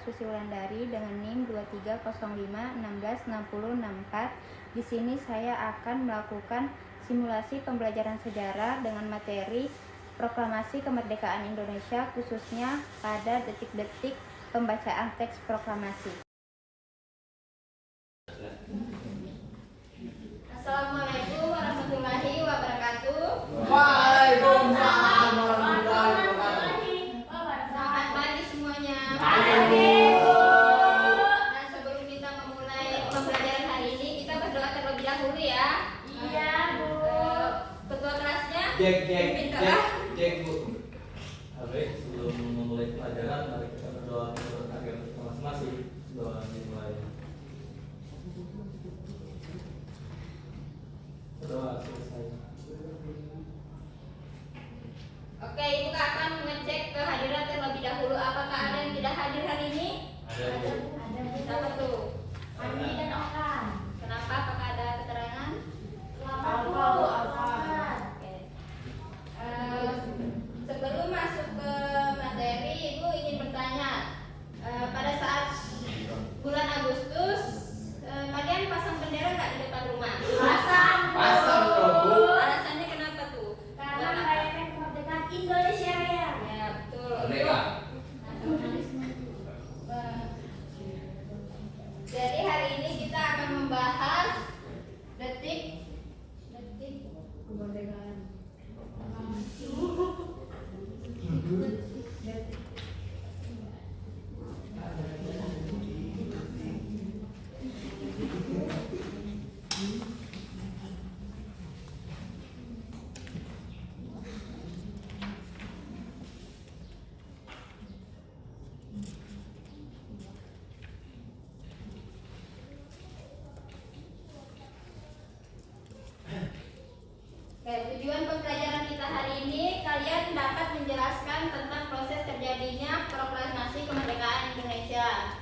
Susi Wulandari dengan NIM 2305166064. Di sini saya akan melakukan simulasi pembelajaran sejarah dengan materi Proklamasi Kemerdekaan Indonesia, khususnya pada detik-detik pembacaan teks proklamasi. Assalamualaikum warahmatullahi wabarakatuh. Waalaikumsalam warahmatullahi wabarakatuh. Selamat pagi semuanya. Pagi. Nah, sebelum kita memulai pembelajaran hari ini, kita berdoa terlebih dahulu ya. Iya, Bu. Ketua kelasnya Cek Bu. Baik, sebelum memulai pelajaran, mari kita berdoa agar kita masing-masing. Doa dimulai. Berdoa selesai. Oke, Ibu akan mengecek kehadiran terlebih dahulu. Apakah ada yang tidak hadir hari ini? Ada Bu. Siapa tuh? Andi dan Okan. Kenapa? Apakah ada keterangan? Oke. Sebelum masuk ke materi, Ibu ingin bertanya, pada saat bulan Agustus, kalian pasang bendera nggak di depan rumah? Pasang, Bu. Alasannya kenapa tuh? Karena merayakan kemerdekaan Indonesia Raya. Ya, betul. Merdeka. Jadi hari ini kita akan membahas detik Kemerdekaan. Oke, tujuan pembelajaran kita hari ini, kalian dapat menjelaskan tentang proses terjadinya proklamasi kemerdekaan Indonesia.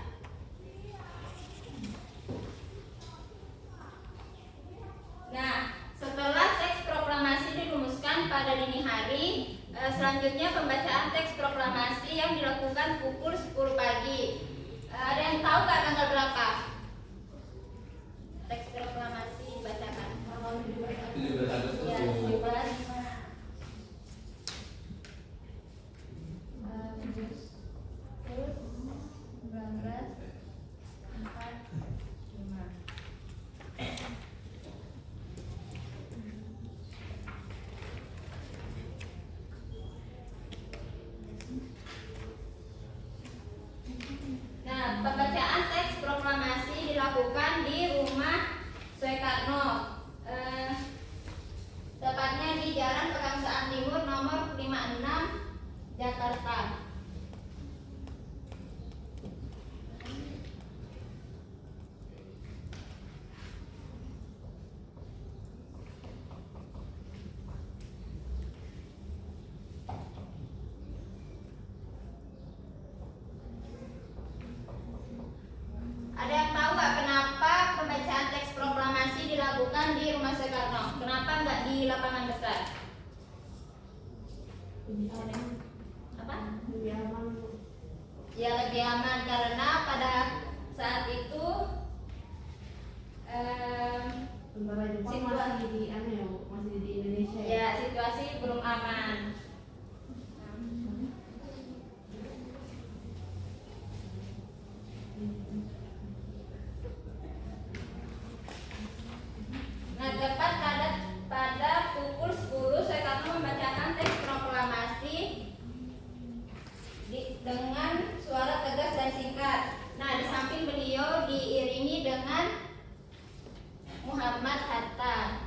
Nah, setelah teks proklamasi dirumuskan pada dini hari, selanjutnya pembacaan teks proklamasi yang dilakukan pukul 10 pagi. Ada yang tahu nggak tanggal berapa? Teks proklamasi dibacakan. 17 Agustus. Ya, 17. Nah, pembacaan teks proklamasi dilakukan di rumah Soekarno, tepatnya di Jalan Pegangsaan Timur nomor 56, Jakarta. Ada yang tahu nggak kenapa pembacaan teks proklamasi dilakukan di rumah Soekarno? Kenapa nggak di lapangan besar? Apa? Ya, lebih aman karena pada saat itu Tentara Jepang masih di masih di Indonesia. ya situasi belum aman. Nah, tepat pada pukul 10 Soekarno membacakan teks proklamasi dengan suara tegas dan singkat. Nah, di samping beliau diiringi dengan Muhammad Hatta.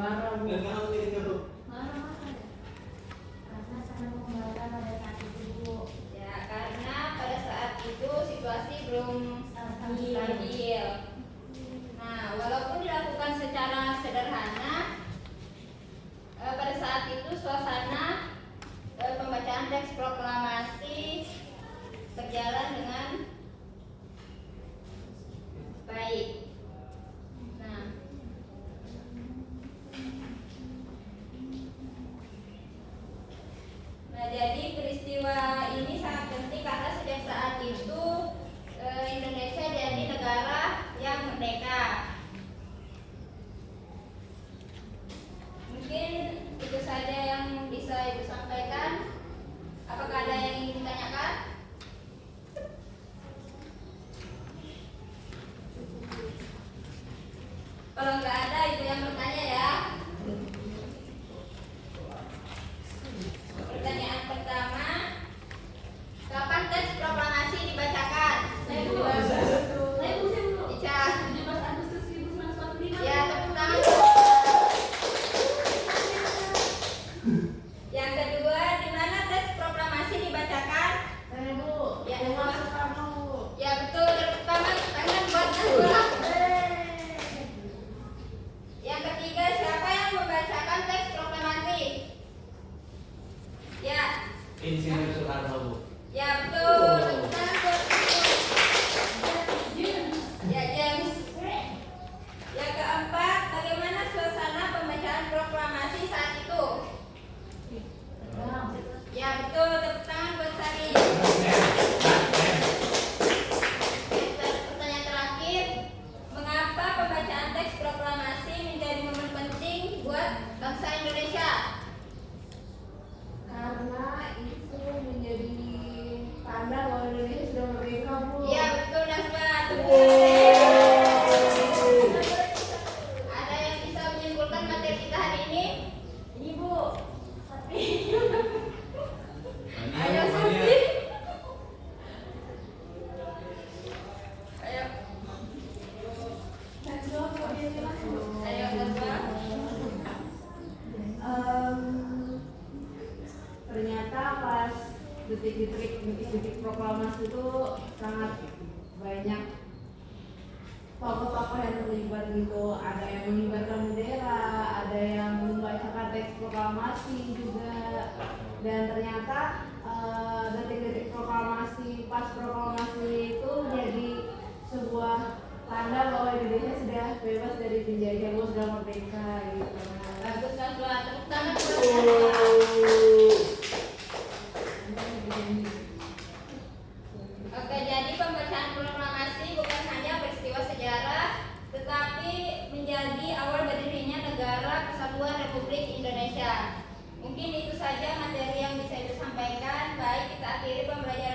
negara Bu. Dan kenapa ini dulu? Karena sangat membanggakan pada saat itu, Bu. Ya, karena pada saat itu situasi belum stabil. Nah, walaupun dilakukan secara sederhana, pada saat itu suasana pembacaan teks proklamasi berjalan dengan baik. Nah, jadi peristiwa ini sangat penting karena sejak saat itu Indonesia jadi negara yang merdeka. Mungkin itu saja yang bisa Ibu sampaikan. Apakah ada yang ingin ditanyakan? Kalau nggak ada, Ibu yang bertanya ya. Pertanyaan pertama, kapan teks proklamasi dibacakan? Ica. 17 Agustus 1945. Ya, tepuk tangan. Yang kedua, di mana teks proklamasi dibacakan? Saya Bu. Ya, Dewa Bu. Soekarno Bu. Ya betul, tepuk tangan buat Nazura. Yang ketiga, siapa yang membacakan teks proklamasi? Ya, Insinyur Soekarno Bu. ya betul, tepuk tangan buat ya James. Yang keempat, bagaimana suasana pembacaan proklamasi saat itu? Ya betul, tepuk tangan buat Sari. Pertanyaan terakhir, mengapa pembacaan teks proklamasi menjadi momen penting buat bangsa Indonesia? Karena itu menjadi tanda bahwa Indonesia sudah merdeka Bu. Iya betul Nasba. Ada yang bisa menyimpulkan materi kita hari ini? Ini Bu. Ayo Sati. Ayo. Ayo Nasba. Ternyata pas detik-detik proklamasi itu sangat banyak tokoh-tokoh yang terlibat gitu. Ada yang mengibarkan bendera, ada yang membacakan teks proklamasi juga. Dan ternyata detik-detik proklamasi, pas proklamasi itu jadi sebuah tanda bahwa Indonesia sudah bebas dari penjajah, sudah merdeka gitu. Bagus Nasba. Tepuk tangan buat Nasba. Oke, jadi pembacaan proklamasi bukan hanya peristiwa sejarah, tetapi menjadi awal berdirinya negara Kesatuan Republik Indonesia. Mungkin itu saja materi yang bisa Ibu sampaikan. Baik, kita akhiri pembelajaran